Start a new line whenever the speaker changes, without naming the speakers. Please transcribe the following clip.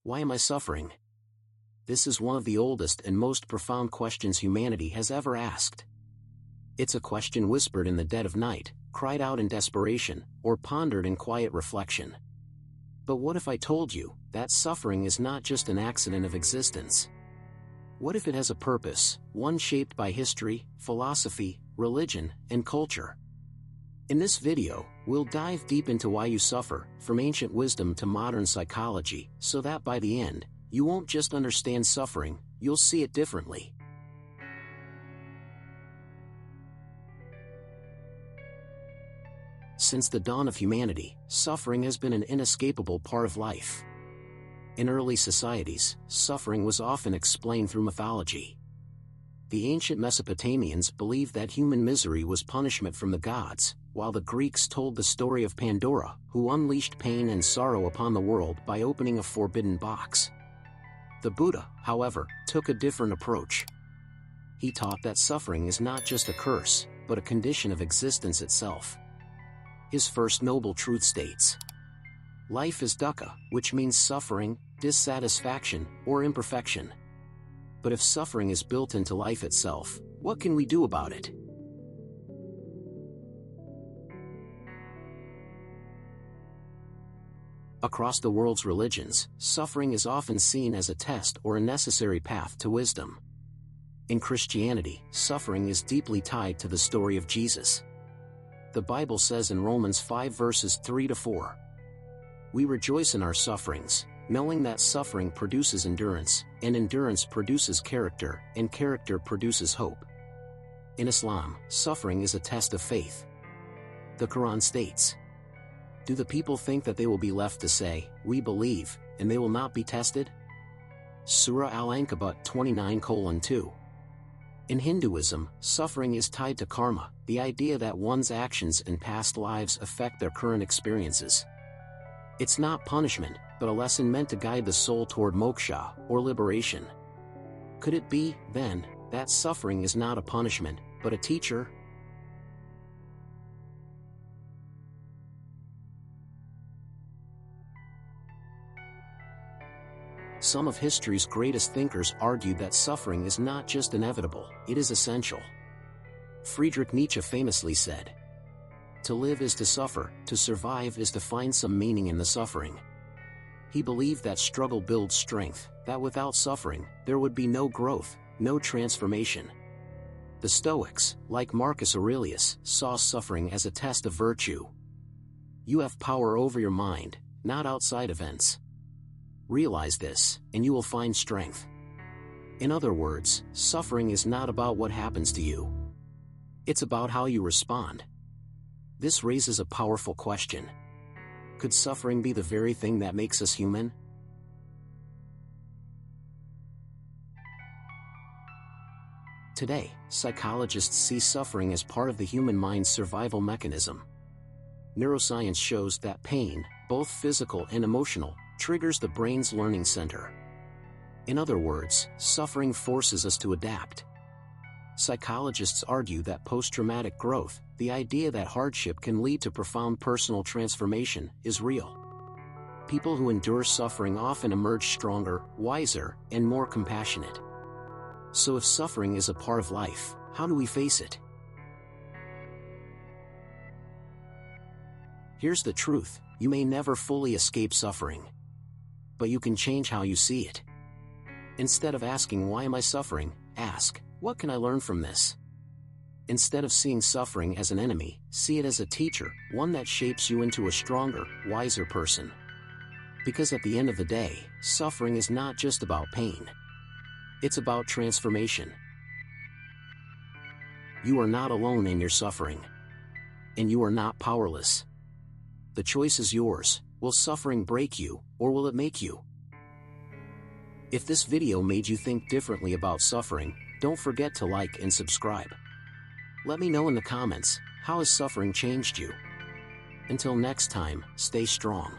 Why am I suffering? This is one of the oldest and most profound questions humanity has ever asked. It's a question whispered in the dead of night, cried out in desperation, or pondered in quiet reflection. But what if I told you that suffering is not just an accident of existence? What if it has a purpose, one shaped by history, philosophy, religion, and culture? In this video, we'll dive deep into why you suffer, from ancient wisdom to modern psychology, so that by the end, you won't just understand suffering, you'll see it differently. Since the dawn of humanity, suffering has been an inescapable part of life. In early societies, suffering was often explained through mythology. The ancient Mesopotamians believed that human misery was punishment from the gods, while the Greeks told the story of Pandora, who unleashed pain and sorrow upon the world by opening a forbidden box. The Buddha, however, took a different approach. He taught that suffering is not just a curse, but a condition of existence itself. His first noble truth states, "Life is dukkha, which means suffering, dissatisfaction, or imperfection. But if suffering is built into life itself, what can we do about it?" Across the world's religions, suffering is often seen as a test or a necessary path to wisdom. In Christianity, suffering is deeply tied to the story of Jesus. The Bible says in Romans 5 verses 3-4, "We rejoice in our sufferings, knowing that suffering produces endurance, and endurance produces character, and character produces hope." In Islam, suffering is a test of faith. The Quran states, "Do the people think that they will be left to say, 'We believe,' and they will not be tested?" Surah Al-Ankabut 29:2. In Hinduism, suffering is tied to karma, the idea that one's actions and past lives affect their current experiences. It's not punishment, but a lesson meant to guide the soul toward moksha, or liberation. Could it be, then, that suffering is not a punishment, but a teacher? Some of history's greatest thinkers argued that suffering is not just inevitable, it is essential. Friedrich Nietzsche famously said, "To live is to suffer, to survive is to find some meaning in the suffering." He believed that struggle builds strength, that without suffering, there would be no growth, no transformation. The Stoics, like Marcus Aurelius, saw suffering as a test of virtue. You have power over your mind, not outside events. Realize this, and you will find strength. In other words, suffering is not about what happens to you. It's about how you respond. This raises a powerful question. Could suffering be the very thing that makes us human? Today, psychologists see suffering as part of the human mind's survival mechanism. Neuroscience shows that pain, both physical and emotional, triggers the brain's learning center. In other words, suffering forces us to adapt. Psychologists argue that post-traumatic growth, the idea that hardship can lead to profound personal transformation, is real. People who endure suffering often emerge stronger, wiser, and more compassionate. So if suffering is a part of life, how do we face it? Here's the truth, you may never fully escape suffering. But you can change how you see it. Instead of asking, "Why am I suffering?" ask, "What can I learn from this?" Instead of seeing suffering as an enemy, see it as a teacher, one that shapes you into a stronger, wiser person. Because at the end of the day, suffering is not just about pain. It's about transformation. You are not alone in your suffering. And you are not powerless. The choice is yours. Will suffering break you, or will it make you? If this video made you think differently about suffering, don't forget to like and subscribe. Let me know in the comments, how has suffering changed you? Until next time, stay strong.